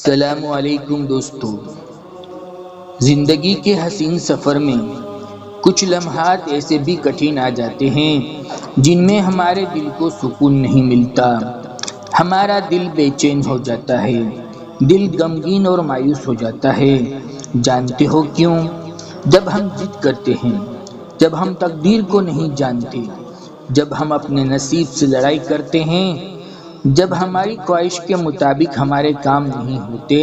السلام علیکم دوستو۔ زندگی کے حسین سفر میں کچھ لمحات ایسے بھی کٹھن آ جاتے ہیں جن میں ہمارے دل کو سکون نہیں ملتا، ہمارا دل بے چین ہو جاتا ہے، دل غمگین اور مایوس ہو جاتا ہے۔ جانتے ہو کیوں؟ جب ہم ضد کرتے ہیں، جب ہم تقدیر کو نہیں جانتے، جب ہم اپنے نصیب سے لڑائی کرتے ہیں، جب ہماری خواہش کے مطابق ہمارے کام نہیں ہوتے،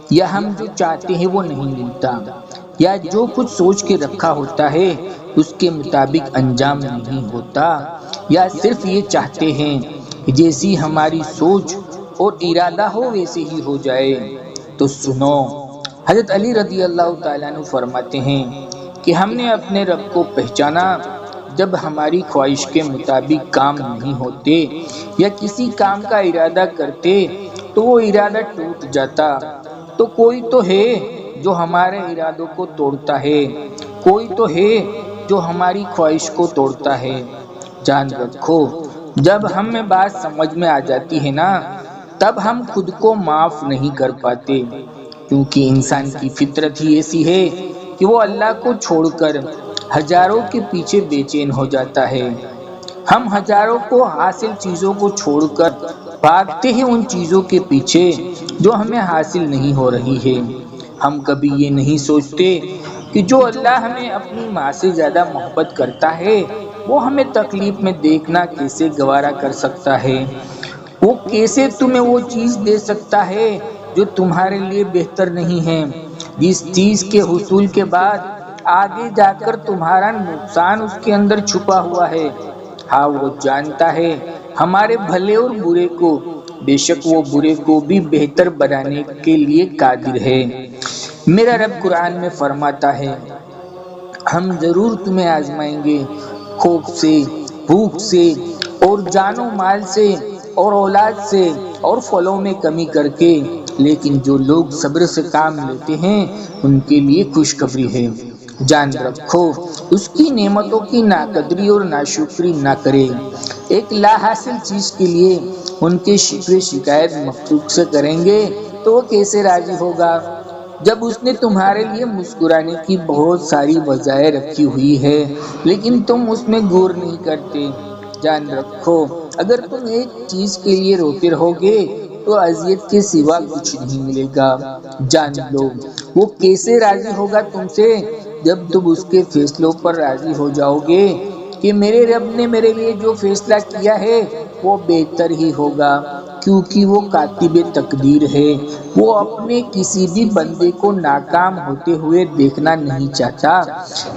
یا ہم جو چاہتے ہیں وہ نہیں ملتا، یا جو کچھ سوچ کے رکھا ہوتا ہے اس کے مطابق انجام نہیں ہوتا، یا صرف یہ چاہتے ہیں کہ جیسی ہماری سوچ اور ارادہ ہو ویسے ہی ہو جائے، تو سنو، حضرت علی رضی اللہ تعالیٰ عنہ فرماتے ہیں کہ ہم نے اپنے رب کو پہچانا جب ہماری خواہش کے مطابق کام نہیں ہوتے یا کسی کام کا ارادہ کرتے تو وہ ارادہ ٹوٹ جاتا۔ تو کوئی تو ہے جو ہمارے ارادوں کو توڑتا ہے، کوئی تو ہے جو ہماری خواہش کو توڑتا ہے۔ جان رکھو، جب ہمیں بات سمجھ میں آ جاتی ہے نا، تب ہم خود کو معاف نہیں کر پاتے، کیونکہ انسان کی فطرت ہی ایسی ہے کہ وہ اللہ کو چھوڑ کر ہزاروں کے پیچھے بے چین ہو جاتا ہے۔ ہم ہزاروں کو حاصل چیزوں کو چھوڑ کر بھاگتے ہیں ان چیزوں کے پیچھے جو ہمیں حاصل نہیں ہو رہی ہے۔ ہم کبھی یہ نہیں سوچتے کہ جو اللہ ہمیں اپنی ماں سے زیادہ محبت کرتا ہے وہ ہمیں تکلیف میں دیکھنا کیسے گوارا کر سکتا ہے، وہ کیسے تمہیں وہ چیز دے سکتا ہے جو تمہارے لیے بہتر نہیں ہے، جس چیز کے حصول کے بعد آگے جا کر تمہارا نقصان اس کے اندر چھپا ہوا ہے۔ ہاں، وہ جانتا ہے ہمارے بھلے اور برے کو، بے شک وہ برے کو بھی بہتر بنانے کے لیے قادر ہے۔ میرا رب قرآن میں فرماتا ہے، ہم ضرور تمہیں آزمائیں گے، خوف سے، بھوک سے، اور جان و مال سے، اور اولاد سے، اور پھلوں میں کمی کر کے، لیکن جو لوگ صبر سے کام لیتے ہیں ان کے لیے خوشخبری ہے۔ جان رکھو، اس کی نعمتوں کی ناقدری اور ناشکری نہ کرے۔ ایک لا حاصل چیز کے لیے ان کے شکوے شکایت مخلوق سے کریں گے تو وہ کیسے راضی ہوگا، جب اس نے تمہارے لیے مسکرانے کی بہت ساری وجہیں رکھی ہوئی ہے لیکن تم اس میں غور نہیں کرتے۔ جان رکھو، اگر تم ایک چیز کے لیے روتے رہو گے تو اذیت کے سوا کچھ نہیں ملے گا۔ جان لو، وہ کیسے راضی ہوگا تم سے جب تم اس کے فیصلوں پر راضی ہو جاؤ گے کہ میرے رب نے میرے لیے جو فیصلہ کیا ہے وہ بہتر ہی ہوگا، کیونکہ وہ کاتب تقدیر ہے، وہ اپنے کسی بھی بندے کو ناکام ہوتے ہوئے دیکھنا نہیں چاہتا۔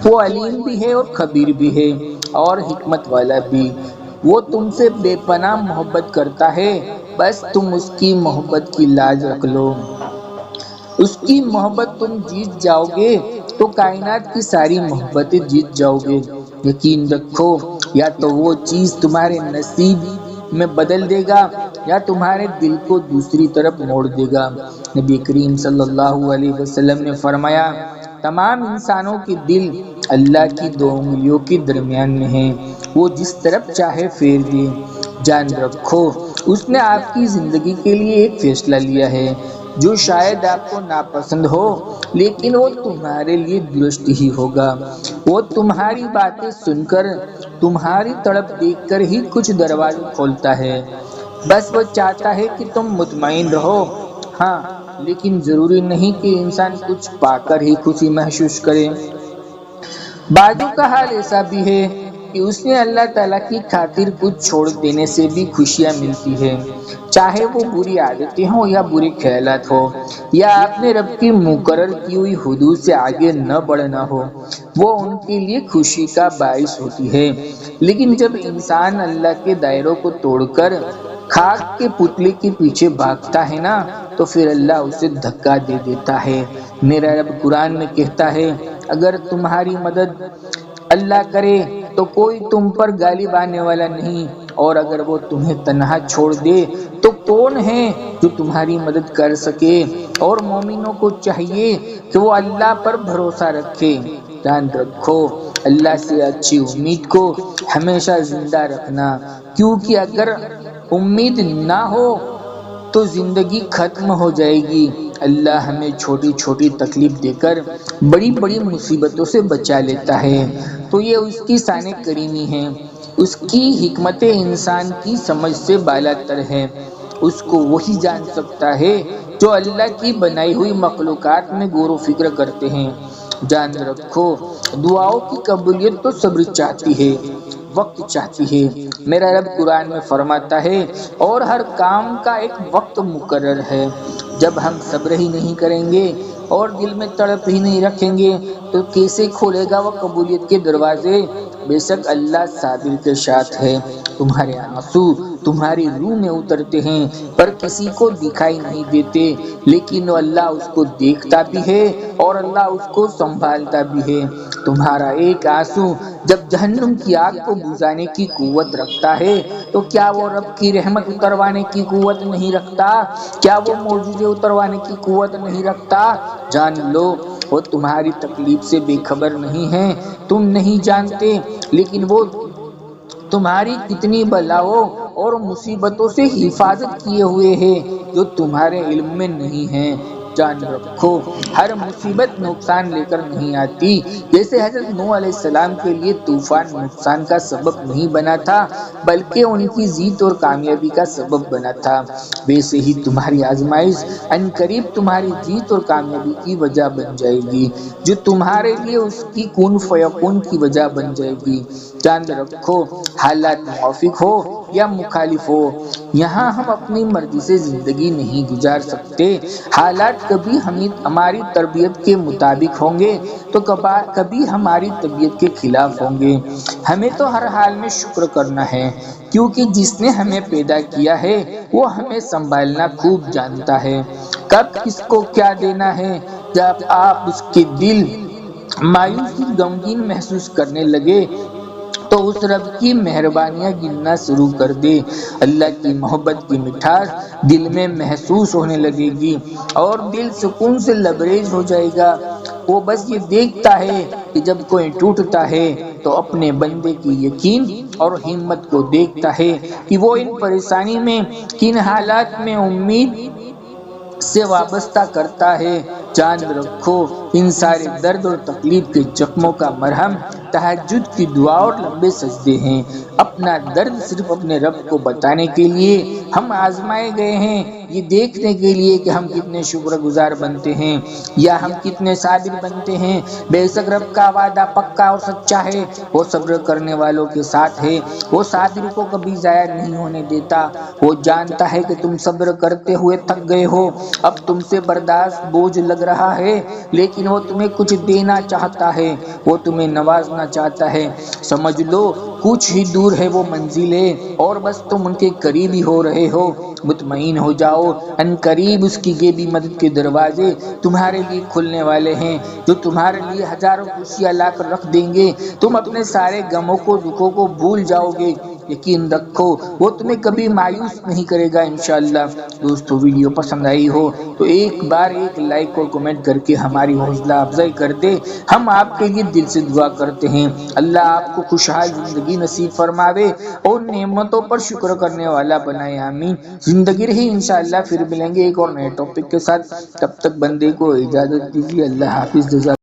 وہ علیم بھی ہے اور خبیر بھی ہے اور حکمت والا بھی۔ وہ تم سے بے پناہ محبت کرتا ہے، بس تم اس کی محبت کی لاج رکھ لو۔ اس کی محبت تم جیت جاؤ گے تو کائنات کی ساری محبتیں جیت جاؤ گے۔ یقین رکھو، یا تو وہ چیز تمہارے نصیب میں بدل دے گا یا تمہارے دل کو دوسری طرف موڑ دے گا۔ نبی کریم صلی اللہ علیہ وسلم نے فرمایا، تمام انسانوں کے دل اللہ کی 2 انگلیوں کے درمیان میں ہیں، وہ جس طرف چاہے پھیر دے۔ جان رکھو، اس نے آپ کی زندگی کے لیے ایک فیصلہ لیا ہے جو شاید آپ کو ناپسند ہو لیکن وہ تمہارے لیے درست ہی ہوگا۔ وہ تمہاری باتیں سن کر، تمہاری تڑپ دیکھ کر ہی کچھ دروازے کھولتا ہے، بس وہ چاہتا ہے کہ تم مطمئن رہو۔ ہاں، لیکن ضروری نہیں کہ انسان کچھ پا کر ہی خوشی محسوس کرے۔ بعضوں کا حال ایسا بھی ہے کہ اس نے اللہ تعالیٰ کی خاطر کچھ چھوڑ دینے سے بھی خوشیاں ملتی ہیں، چاہے وہ بری عادتیں ہوں یا برے خیالات ہوں، یا آپ نے رب کی مقرر کی ہوئی حدود سے آگے نہ بڑھنا ہو، وہ ان کے لیے خوشی کا باعث ہوتی ہے۔ لیکن جب انسان اللہ کے دائروں کو توڑ کر خاک کے پتلے کے پیچھے بھاگتا ہے نا، تو پھر اللہ اسے دھکا دے دیتا ہے۔ میرا رب قرآن میں کہتا ہے، اگر تمہاری مدد اللہ کرے تو کوئی تم پر غالب آنے والا نہیں، اور اگر وہ تمہیں تنہا چھوڑ دے تو کون ہے جو تمہاری مدد کر سکے۔ اور مومنوں کو چاہیے کہ وہ اللہ پر بھروسہ رکھے۔ جان رکھو، اللہ سے اچھی امید کو ہمیشہ زندہ رکھنا، کیونکہ اگر امید نہ ہو تو زندگی ختم ہو جائے گی۔ اللہ ہمیں چھوٹی چھوٹی تکلیف دے کر بڑی بڑی مصیبتوں سے بچا لیتا ہے، تو یہ اس کی شان کریمی ہے۔ اس کی حکمت انسان کی سمجھ سے بالاتر ہے۔ اس کو وہی جان سکتا ہے جو اللہ کی بنائی ہوئی مخلوقات میں غور و فکر کرتے ہیں۔ جان رکھو، دعاؤں کی قبولیت تو صبر چاہتی ہے، وقت چاہتی ہے۔ میرا رب قرآن میں فرماتا ہے، اور ہر کام کا ایک وقت مقرر ہے۔ جب ہم صبر ہی نہیں کریں گے اور دل میں تڑپ ہی نہیں رکھیں گے تو کیسے کھولے گا وہ قبولیت کے دروازے؟ بے شک اللہ صابر کے ساتھ ہے۔ تمہارے آنسو تمہاری روح میں اترتے ہیں پر کسی کو دکھائی نہیں دیتے، لیکن اللہ اس کو دیکھتا بھی ہے اور اللہ اس کو سنبھالتا بھی ہے۔ تمہارا ایک آنسو جب جہنم کی آگ کو بجھانے کی قوت رکھتا ہے تو کیا وہ رب کی رحمت اتروانے کی قوت نہیں رکھتا؟ کیا وہ معجزے اتروانے کی قوت نہیں رکھتا؟ جان لو، وہ تمہاری تکلیف سے بے خبر نہیں ہے، تم نہیں جانتے، لیکن وہ تمہاری کتنی بلاؤں اور مصیبتوں سے حفاظت کیے ہوئے ہے جو تمہارے علم میں نہیں ہے۔ جان رکھو، ہر مصیبت نقصان لے کر نہیں آتی۔ جیسے حضرت نوح علیہ السلام کے لیے طوفان نقصان کا سبب نہیں بنا تھا بلکہ ان کی جیت اور کامیابی کا سبب بنا تھا، ویسے ہی تمہاری آزمائش عنقریب تمہاری جیت اور کامیابی کی وجہ بن جائے گی، جو تمہارے لیے اس کی کن فیکون کی وجہ بن جائے گی۔ جان رکھو، حالات موافق ہو یا مخالف ہو، یہاں ہم اپنی مرضی سے زندگی نہیں گزار سکتے۔ حالات کبھی ہماری تربیت کے مطابق ہوں گے تو کبھی ہماری طبیعت کے خلاف ہوں گے۔ ہمیں تو ہر حال میں شکر کرنا ہے، کیونکہ جس نے ہمیں پیدا کیا ہے وہ ہمیں سنبھالنا خوب جانتا ہے۔ کب کس کو کیا دینا ہے، جب آپ اس کے دل مایوسی غمگین محسوس کرنے لگے تو اس رب کی مہربانیاں گننا شروع کر دے۔ اللہ کی محبت کی مٹھاس دل میں محسوس ہونے لگے گی اور دل سکون سے لبریز ہو جائے گا۔ وہ بس یہ دیکھتا ہے کہ جب کوئی ٹوٹتا ہے تو اپنے بندے کی یقین اور ہمت کو دیکھتا ہے کہ وہ ان پریشانی میں، کن حالات میں امید سے وابستہ کرتا ہے۔ جان رکھو، ان سارے درد اور تکلیف کے زخموں کا مرہم تہجد کی دعا اور لمبے سجدے ہیں۔ اپنا درد صرف اپنے رب کو بتانے کے لیے ہم آزمائے گئے ہیں، یہ دیکھنے کے لیے کہ ہم کتنے شکر گزار بنتے ہیں یا ہم کتنے صابر بنتے ہیں۔ بے شک رب کا وعدہ پکا اور سچا ہے، وہ صبر کرنے والوں کے ساتھ ہے، وہ صابر کو کبھی ضائع نہیں ہونے دیتا۔ وہ جانتا ہے کہ تم صبر کرتے ہوئے تھک گئے ہو، اب تم سے برداشت بوجھ لگ رہا ہے، لیکن وہ تمہیں کچھ دینا چاہتا ہے، وہ تمہیں نوازنا چاہتا ہے۔ سمجھ لو کچھ ہی دور ہے وہ منزلیں اور بس تم ان کے قریب ہی ہو رہے ہو۔ مطمئن ہو جاؤ، ان قریب اس کی غیبی مدد کے دروازے تمہارے لیے کھلنے والے ہیں، جو تمہارے لیے ہزاروں خوشیاں لا کر رکھ دیں گے۔ تم اپنے سارے غموں کو، دکھوں کو بھول جاؤ گے۔ یقین رکھو وہ تمہیں کبھی مایوس نہیں کرے گا انشاءاللہ۔ دوستو، ویڈیو پسند آئی ہو تو ایک بار ایک لائک اور کمنٹ کر کے ہماری حوصلہ افزائی کر دے۔ ہم آپ کے لیے دل سے دعا کرتے ہیں، اللہ آپ کو خوشحال زندگی نصیب فرماوے اور نعمتوں پر شکر کرنے والا بنائے، آمین۔ زندگی رہی انشاءاللہ پھر ملیں گے ایک اور نئے ٹاپک کے ساتھ، تب تک بندے کو اجازت دیجیے۔ اللہ حافظ۔